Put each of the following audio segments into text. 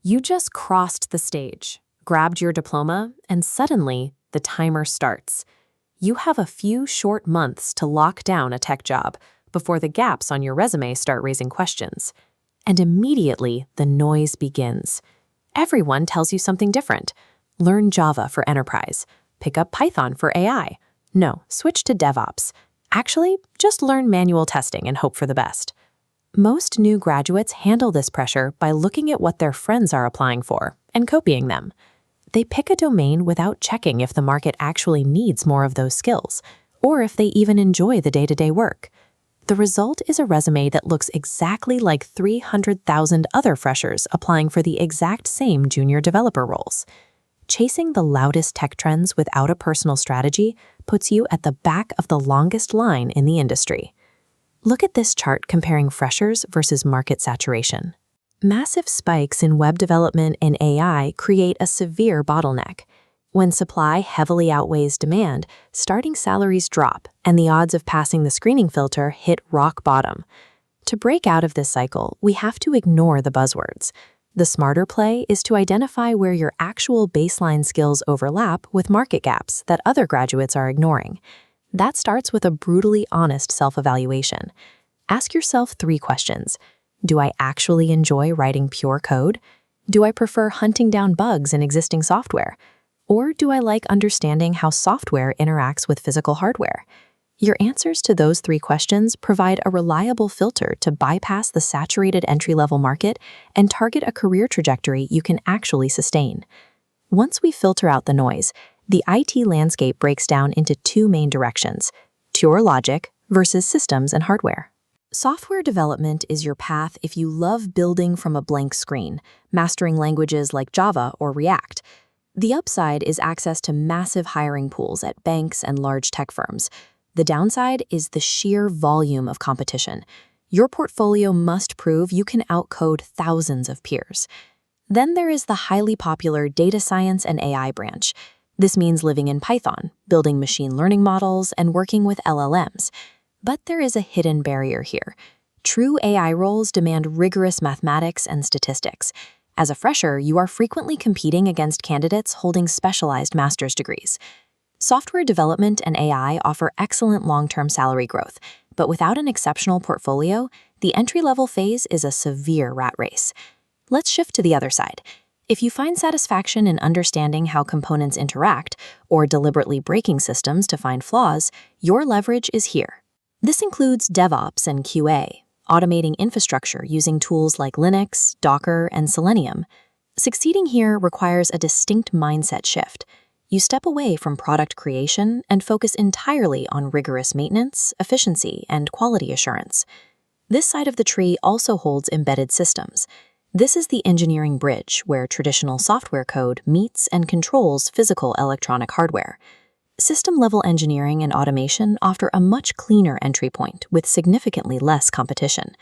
You just crossed the stage, grabbed your diploma, and suddenly the timer starts. You have a few short months to lock down a tech job before the gaps on your resume start raising questions. And immediately, the noise begins. Everyone tells you something different. Learn Java for enterprise. Pick up Python for AI. No, switch to DevOps. Actually, just learn manual testing and hope for the best. Most new graduates handle this pressure by looking at what their friends are applying for and copying them. They pick a domain without checking if the market actually needs more of those skills, or if they even enjoy the day-to-day work. The result is a resume that looks exactly like 300,000 other freshers applying for the exact same junior developer roles. Chasing the loudest tech trends without a personal strategy puts you at the back of the longest line in the industry. Look at this chart comparing freshers versus market saturation. Massive spikes in web development and AI create a severe bottleneck. When supply heavily outweighs demand, starting salaries drop, and the odds of passing the screening filter hit rock bottom. To break out of this cycle, we have to ignore the buzzwords. The smarter play is to identify where your actual baseline skills overlap with market gaps that other graduates are ignoring. That starts with a brutally honest self-evaluation. Ask yourself 3 questions. Do I actually enjoy writing pure code? Do I prefer hunting down bugs in existing software? Or do I like understanding how software interacts with physical hardware? Your answers to those 3 questions provide a reliable filter to bypass the saturated entry-level market and target a career trajectory you can actually sustain. Once we filter out the noise, the IT landscape breaks down into 2 main directions: pure logic versus systems and hardware. Software development is your path if you love building from a blank screen, mastering languages like Java or React. The upside is access to massive hiring pools at banks and large tech firms. The downside is the sheer volume of competition. Your portfolio must prove you can outcode thousands of peers. Then there is the highly popular data science and AI branch. This means living in Python, building machine learning models, and working with LLMs. But there is a hidden barrier here. True AI roles demand rigorous mathematics and statistics. As a fresher, you are frequently competing against candidates holding specialized master's degrees. Software development and AI offer excellent long-term salary growth, but without an exceptional portfolio, the entry-level phase is a severe rat race. Let's shift to the other side. If you find satisfaction in understanding how components interact or deliberately breaking systems to find flaws, your leverage is here. This includes DevOps and QA, automating infrastructure using tools like Linux, Docker, and Selenium. Succeeding here requires a distinct mindset shift. You step away from product creation and focus entirely on rigorous maintenance, efficiency, and quality assurance. This side of the tree also holds embedded systems. This is the engineering bridge where traditional software code meets and controls physical electronic hardware. System-level engineering and automation offer a much cleaner entry point with significantly less competition.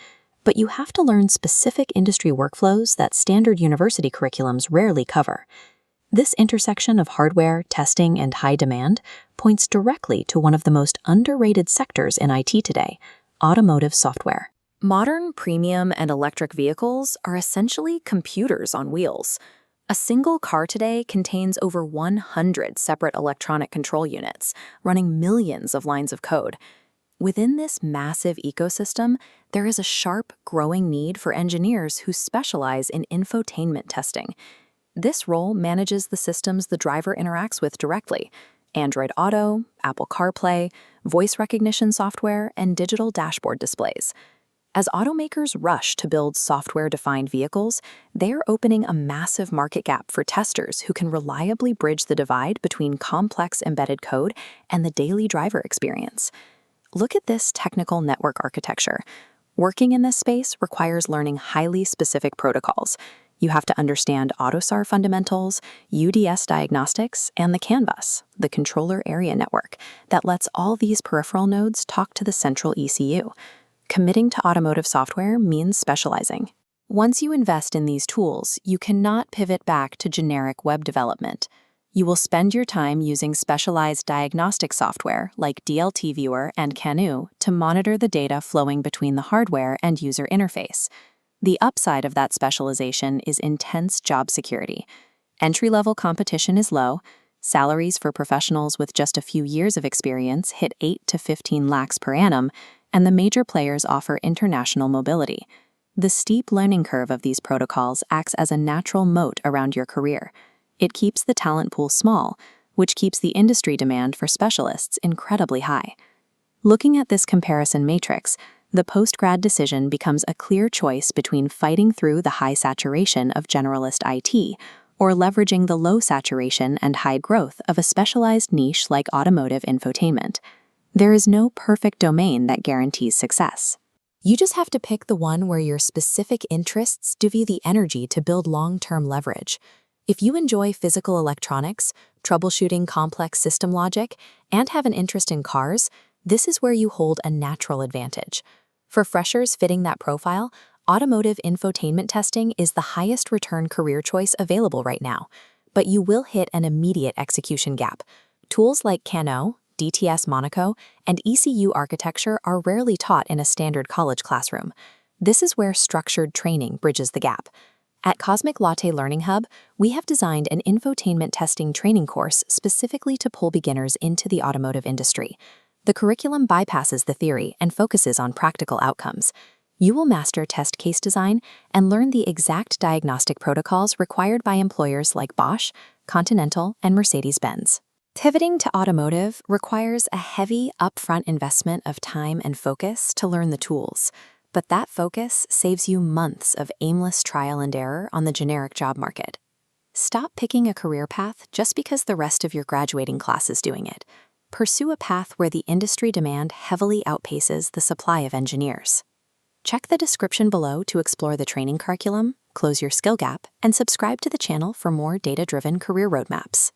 But you have to learn specific industry workflows that standard university curriculums rarely cover. This intersection of hardware, testing, and high demand points directly to one of the most underrated sectors in IT today: automotive software. Modern premium and electric vehicles are essentially computers on wheels. A single car today contains over 100 separate electronic control units, running millions of lines of code. Within this massive ecosystem, there is a sharp, growing need for engineers who specialize in infotainment testing. This role manages the systems the driver interacts with directly: Android Auto, Apple CarPlay, voice recognition software, and digital dashboard displays. As automakers rush to build software-defined vehicles, they are opening a massive market gap for testers who can reliably bridge the divide between complex embedded code and the daily driver experience. Look at this technical network architecture. Working in this space requires learning highly specific protocols. You have to understand AUTOSAR fundamentals, UDS diagnostics, and the CAN bus, the controller area network, that lets all these peripheral nodes talk to the central ECU. Committing to automotive software means specializing. Once you invest in these tools, you cannot pivot back to generic web development. You will spend your time using specialized diagnostic software like DLT Viewer and CANoe to monitor the data flowing between the hardware and user interface. The upside of that specialization is intense job security. Entry-level competition is low. Salaries for professionals with just a few years of experience hit 8 to 15 lakhs per annum, and the major players offer international mobility. The steep learning curve of these protocols acts as a natural moat around your career. It keeps the talent pool small, which keeps the industry demand for specialists incredibly high. Looking at this comparison matrix, the post-grad decision becomes a clear choice between fighting through the high saturation of generalist IT or leveraging the low saturation and high growth of a specialized niche like automotive infotainment. There is no perfect domain that guarantees success. You just have to pick the one where your specific interests give you the energy to build long-term leverage. If you enjoy physical electronics, troubleshooting complex system logic, and have an interest in cars, this is where you hold a natural advantage. For freshers fitting that profile, automotive infotainment testing is the highest return career choice available right now, but you will hit an immediate execution gap. Tools like CANoe, DTS Monaco, and ECU architecture are rarely taught in a standard college classroom. This is where structured training bridges the gap. At Cosmiclatte Learning Hub, we have designed an infotainment testing training course specifically to pull beginners into the automotive industry. The curriculum bypasses the theory and focuses on practical outcomes. You will master test case design and learn the exact diagnostic protocols required by employers like Bosch, Continental, and Mercedes-Benz. Pivoting to automotive requires a heavy upfront investment of time and focus to learn the tools, but that focus saves you months of aimless trial and error on the generic job market. Stop picking a career path just because the rest of your graduating class is doing it. Pursue a path where the industry demand heavily outpaces the supply of engineers. Check the description below to explore the training curriculum, close your skill gap, and subscribe to the channel for more data-driven career roadmaps.